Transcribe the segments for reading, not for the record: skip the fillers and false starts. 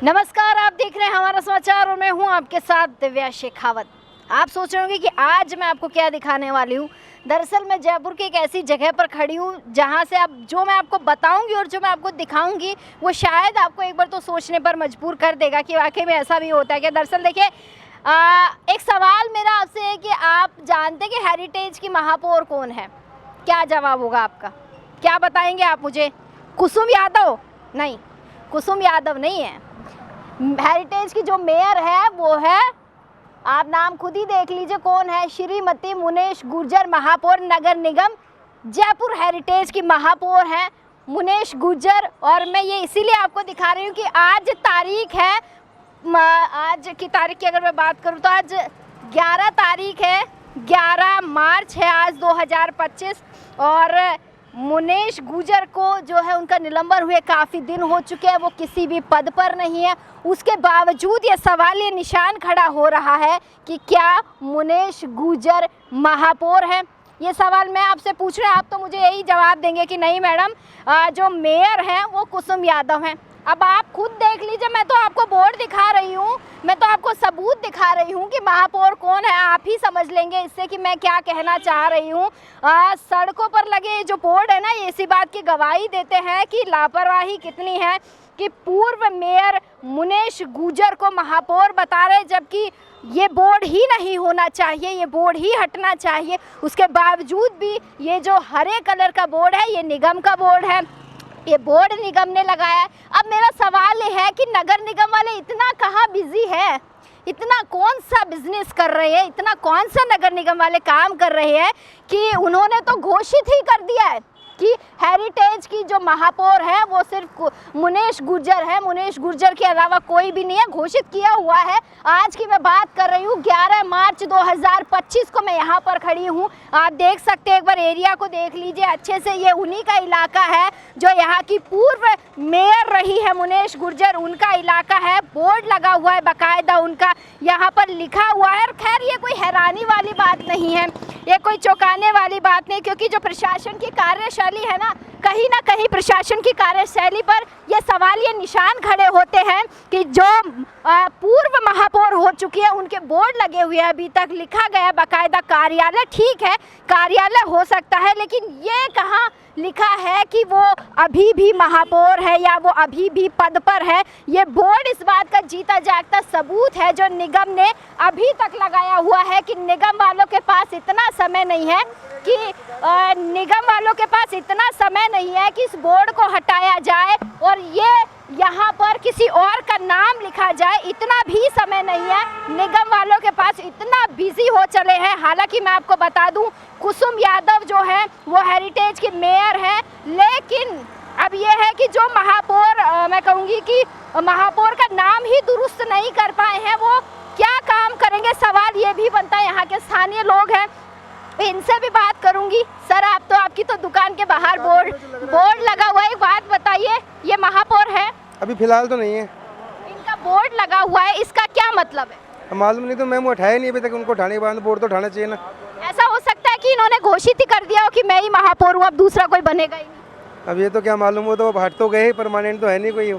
नमस्कार, आप देख रहे हैं हमारा समाचार और मैं हूं आपके साथ दिव्या शेखावत। आप सोच रहे होंगे कि आज मैं आपको क्या दिखाने वाली हूं। दरअसल मैं जयपुर की एक ऐसी जगह पर खड़ी हूं जहां से अब जो मैं आपको बताऊंगी और जो मैं आपको दिखाऊंगी वो शायद आपको एक बार तो सोचने पर मजबूर कर देगा कि वाकई में ऐसा भी होता है क्या। दरअसल देखिए, एक सवाल मेरा आपसे है कि आप जानते हैं कि हेरिटेज की महापौर कौन है? क्या जवाब होगा आपका? क्या बताएंगे आप मुझे? कुसुम यादव? नहीं, कुसुम यादव नहीं है। हेरिटेज की जो मेयर है वो है, आप नाम खुद ही देख लीजिए कौन है, श्रीमती मुनेश गुर्जर, महापौर नगर निगम जयपुर हेरिटेज की महापौर हैं मुनेश गुर्जर। और मैं ये इसीलिए आपको दिखा रही हूँ कि आज तारीख है, आज की तारीख की अगर मैं बात करूँ तो आज 11 तारीख है, 11 मार्च है आज 2025। और मुनेश गुर्जर को जो है उनका निलंबन हुए काफ़ी दिन हो चुके हैं, वो किसी भी पद पर नहीं है। उसके बावजूद ये सवाल, ये निशान खड़ा हो रहा है कि क्या मुनेश गुर्जर महापौर हैं। ये सवाल मैं आपसे पूछ रहा हूँ, आप तो मुझे यही जवाब देंगे कि नहीं मैडम, जो मेयर हैं वो कुसुम यादव हैं। अब आप खुद देख लीजिए, मैं तो आपको बोर्ड दिखा रही हूँ, मैं तो आपको सबूत दिखा रही हूँ कि महापौर कौन है। आप ही समझ लेंगे इससे कि मैं क्या कहना चाह रही हूँ। सड़कों पर लगे जो बोर्ड है ना, ये इसी बात की गवाही देते हैं कि लापरवाही कितनी है कि पूर्व मेयर मुनेश गुर्जर को महापौर बता रहे, जबकि ये बोर्ड ही नहीं होना चाहिए, ये बोर्ड ही हटना चाहिए। उसके बावजूद भी ये जो हरे कलर का बोर्ड है ये निगम का बोर्ड है, ये बोर्ड निगम ने लगाया है। अब मेरा सवाल ये है कि नगर निगम वाले इतना कहाँ बिजी है, इतना कौन सा बिजनेस कर रहे हैं, इतना कौन सा नगर निगम वाले काम कर रहे हैं कि उन्होंने तो घोषित ही कर दिया है कि हेरिटेज की जो महापौर है वो सिर्फ मुनेश गुर्जर है, मुनेश गुर्जर के अलावा कोई भी नहीं है, घोषित किया हुआ है। आज की मैं बात कर रही हूँ 11 मार्च 2025 को मैं यहाँ पर खड़ी हूँ। आप देख सकते हैं, एक बार एरिया को देख लीजिए अच्छे से, ये उन्हीं का इलाका है जो यहाँ की पूर्व मेयर रही है मुनेश गुर्जर, उनका इलाका है। बोर्ड लगा हुआ है बाकायदा उनका, यहाँ पर लिखा हुआ है। और खैर ये कोई हैरानी वाली बात नहीं है, ये कोई चौंकाने वाली बात नहीं, क्योंकि जो प्रशासन की कार्यशैली है ना कहीं प्रशासन की कार्यशैली पर ये सवाल, ये निशान खड़े होते हैं कि जो पूर्व महापौर हो चुकी है उनके बोर्ड लगे हुए हैं, अभी तक लिखा गया बाकायदा कार्यालय। ठीक है, कार्यालय हो सकता है, लेकिन ये कहाँ लिखा है कि वो अभी भी महापौर है या वो अभी भी पद पर है। ये बोर्ड इस बात का जीता जागता सबूत है जो निगम ने अभी तक लगाया हुआ है कि निगम वालों के पास इतना समय नहीं है कि निगम वालों के पास इतना समय नहीं है कि इस बोर्ड को हटाया जाए और ये यहाँ पर किसी और का नाम लिखा जाए, इतना भी समय नहीं है। निगम वालों के पास इतना बिजी हो चले हैं। हालांकि मैं आपको बता दूं, कुसुम यादव जो है वो हेरिटेज की मेयर है, लेकिन अब ये है कि जो महापौर, मैं कहूँगी कि महापौर का नाम ही दुरुस्त नहीं कर पाए हैं, वो क्या काम करेंगे, सवाल ये भी बनता है। यहाँ के स्थानीय लोग हैं, इनसे भी बात करूंगी। सर, आप तो, आपकी तो दुकान के बाहर बोर्ड लगा हुआ है, एक बात बताइए, ये महापौर है? अभी फिलहाल तो नहीं है। इनका बोर्ड लगा हुआ है, इसका क्या मतलब है? मालूम नहीं, तो मैम वो उठाया नहीं अभी तक, उनको उठाने के बाद बोर्ड तो उठाना चाहिए ना। ऐसा हो सकता है कि इन्होंने घोषित ही कर दिया हो कि मैं ही महापौर हूँ, अब दूसरा कोई बनेगा ही नहीं। अब ये तो क्या मालूम, वो तो हट तो गए ही, परमानेंट तो है नहीं कोई,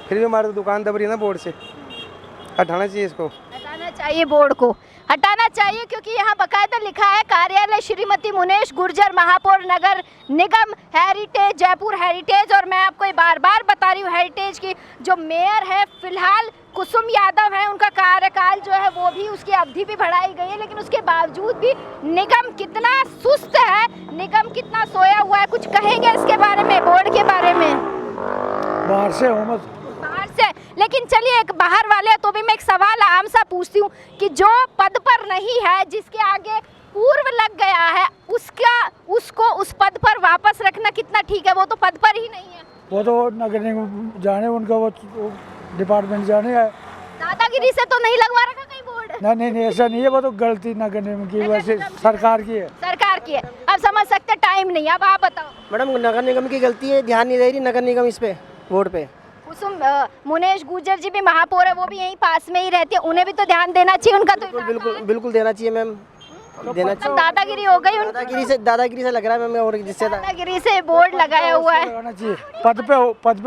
फिर भी हमारी दुकान दब रही है ना बोर्ड से। हटाना चाहिए इसको, हटाना चाहिए, बोर्ड को हटाना चाहिए, क्योंकि यहाँ बाकायदा लिखा है कार्यालय श्रीमती मुनेश गुर्जर, महापौर नगर निगम हेरिटेज, जयपुर हेरिटेज। और मैं आपको बार बार बता रही हूँ, हेरिटेज की जो मेयर है फिलहाल कुसुम यादव है, उनका कार्यकाल जो है वो भी, उसकी अवधि भी बढ़ाई गई है, लेकिन उसके बावजूद भी निगम कितना सुस्त है, निगम कितना सोया हुआ है। कुछ कहेंगे इसके बारे में, बोर्ड के बारे में? बाहर से हो मत, बाहर से, लेकिन चलिए एक बाहर वाले, तो भी मैं एक सवाल आम सा पूछती हूँ कि जो पद पर नहीं है, जिसके आगे पूर्व लग गया है, उसको उस पद पर वापस रखना कितना ठीक है? वो तो पद पर ही नहीं है, वो तो नगर निगम जाने, उनका वो डिपार्टमेंट जाने है। दादागिरी से तो नहीं लगवा रखा कहीं बोर्ड? नहीं, ऐसा नहीं है, वो तो गलती नगर निगम की, वैसे सरकार की है। सरकार की है, अब समझ सकते टाइम नहीं। अब आप बताओ मैडम, नगर निगम की गलती है, ध्यान नहीं दे रही नगर निगम इस पे, बोर्ड पे। कुसुम मुनेश गुर्जर जी भी महापौर है, वो भी यहीं पास में ही रहती है, उन्हें भी तो ध्यान देना चाहिए, उनका तो बिल्कुल देना चाहिए मैम, देना चाहिए। दादागिरी हो गई, दादागिरी से लग रहा है मैम, और जिससे दादागिरी से बोर्ड लगाया हुआ है। लगाना चाहिए, पद पे हो, पद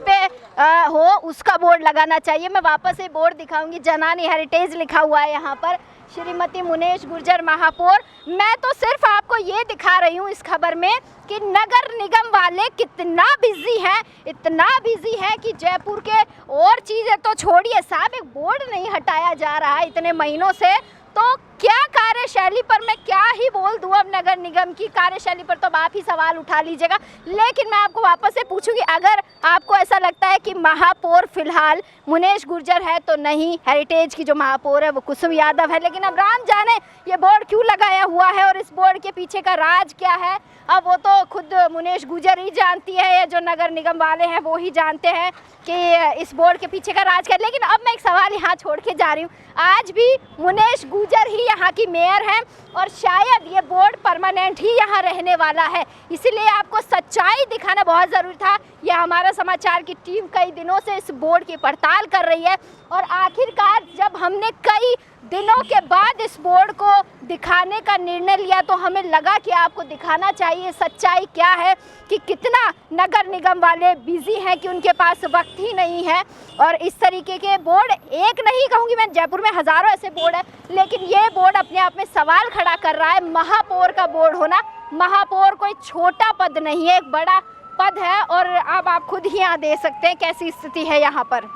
पे हो उसका बोर्ड लगाना चाहिए। मैं वापस से बोर्ड दिखाऊंगी, जनानी हेरिटेज लिखा हुआ है यहाँ पर, श्रीमती मुनेश गुर्जर महापौर। मैं तो सिर्फ आपको ये दिखा रही हूँ इस खबर में कि नगर निगम वाले कितना बिजी हैं, इतना बिजी हैं कि जयपुर के और चीज़ें तो छोड़िए साहब, एक बोर्ड नहीं हटाया जा रहा है इतने महीनों से। तो क्या कार्यशैली पर मैं क्या ही बोल दूँ अब नगर निगम की कार्यशैली पर, तो आप ही सवाल उठा लीजिएगा। लेकिन मैं आपको वापस से पूछूंगी, अगर आपको ऐसा लगता है कि महापौर फिलहाल मुनेश गुर्जर है तो नहीं, हेरिटेज की जो महापौर है वो कुसुम यादव है। लेकिन अब राम जाने ये बोर्ड क्यों लगाया हुआ है और इस बोर्ड के पीछे का राज क्या है, अब वो तो खुद मुनेश गुर्जर ही जानती है, या जो नगर निगम वाले हैं वो ही जानते हैं कि इस बोर्ड के पीछे का राज क्या है। लेकिन अब मैं एक सवाल यहाँ छोड़ के जा रही हूँ, आज भी मुनेश गुर्जर ही यहाँ की मेयर हैं और शायद ये बोर्ड परमानेंट ही यहाँ रहने वाला है, इसीलिए आपको सच्चाई दिखाना बहुत ज़रूरी था। यह हमारा समाचार की टीम कई दिनों से इस बोर्ड की पड़ताल कर रही है और आखिरकार जब हमने कई दिनों के बाद इस बोर्ड को दिखाने का निर्णय लिया तो हमें लगा कि आपको दिखाना चाहिए सच्चाई क्या है, कि कितना नगर निगम वाले बिजी हैं कि उनके पास वक्त ही नहीं है। और इस तरीके के बोर्ड, एक नहीं कहूँगी मैं, जयपुर में हज़ारों ऐसे बोर्ड है, लेकिन ये बोर्ड अपने आप में सवाल खड़ा कर रहा है। महापौर का बोर्ड होना, महापौर कोई छोटा पद नहीं है, एक बड़ा पद है। और अब आप खुद ही यहाँ दे सकते हैं कैसी स्थिति है यहाँ पर।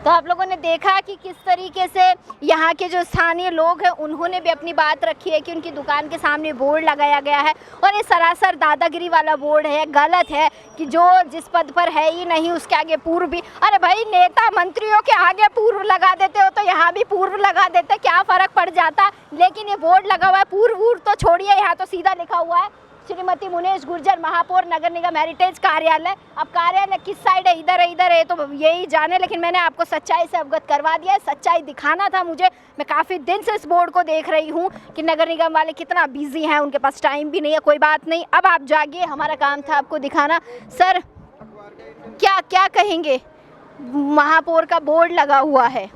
तो आप लोगों ने देखा कि किस तरीके से यहाँ के जो स्थानीय लोग हैं उन्होंने भी अपनी बात रखी है कि उनकी दुकान के सामने बोर्ड लगाया गया है और ये सरासर दादागिरी वाला बोर्ड है, गलत है कि जो जिस पद पर है ही नहीं उसके आगे पूर्व भी। अरे भाई, नेता मंत्रियों के आगे पूर्व लगा देते हो तो यहाँ भी पूर्व लगा देते, क्या फ़र्क पड़ जाता। लेकिन ये बोर्ड लगा हुआ है, पूर्व तो छोड़िए, यहाँ तो सीधा लिखा हुआ है श्रीमती मुनेश गुर्जर महापौर नगर निगम हेरिटेज कार्यालय। अब कार्यालय किस साइड है, इधर है तो यही जाने, लेकिन मैंने आपको सच्चाई से अवगत करवा दिया है। सच्चाई दिखाना था मुझे, मैं काफ़ी दिन से इस बोर्ड को देख रही हूँ कि नगर निगम वाले कितना बिजी हैं, उनके पास टाइम भी नहीं है। कोई बात नहीं, अब आप जागिए, हमारा काम था आपको दिखाना। सर क्या क्या कहेंगे, महापौर का बोर्ड लगा हुआ है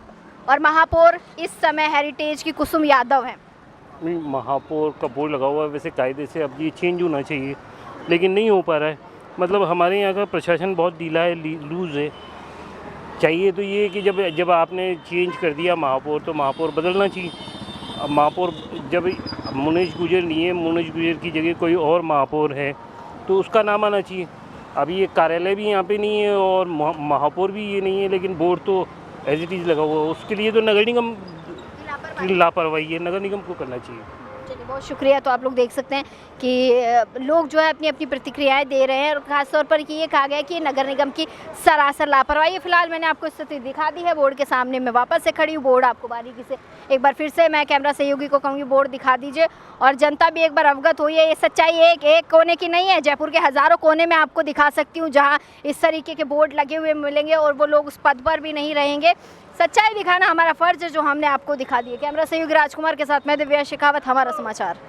और महापौर इस समय हेरिटेज की कुसुम यादव हैं। नहीं, महापौर का बोर्ड लगा हुआ है, वैसे कायदे से अब ये चेंज होना चाहिए लेकिन नहीं हो पा रहा है। मतलब हमारे यहाँ का प्रशासन बहुत ढीला है, लूज़ है। चाहिए तो ये कि जब आपने चेंज कर दिया महापौर तो महापौर बदलना चाहिए। अब महापौर जब मुनेश गुर्जर नहीं है, मुनेश गुर्जर की जगह कोई और महापौर है तो उसका नाम आना चाहिए। अभी ये कार्यालय भी यहाँ पे नहीं है और महापौर भी ये नहीं है, लेकिन बोर्ड तो एज इट इज़ लगा हुआ है। उसके लिए तो नगर निगम की लापरवाही है, नगर निगम को करना चाहिए। चलिए, बहुत शुक्रिया। तो आप लोग देख सकते हैं कि लोग जो है अपनी अपनी प्रतिक्रियाएं दे रहे हैं और ख़ासतौर पर कि ये कहा गया कि नगर निगम की सरासर लापरवाही। फिलहाल मैंने आपको स्थिति दिखा दी है बोर्ड के सामने, मैं वापस से खड़ी हूँ। बोर्ड आपको बारीकी से एक बार फिर से मैं कैमरा सहयोगी को कहूँगी बोर्ड दिखा दीजिए और जनता भी एक बार अवगत हुई है। ये सच्चाई एक कोने की नहीं है, जयपुर के हज़ारों कोने में आपको दिखा सकती हूँ जहाँ इस तरीके के बोर्ड लगे हुए मिलेंगे और वो लोग उस पद पर भी नहीं रहेंगे। सच्चाई दिखाना हमारा फ़र्ज़ है जो हमने आपको दिखा दिया। कैमरा सहयोगी राजकुमार के साथ मैं दिव्या शेखावत, हमारा समाचार।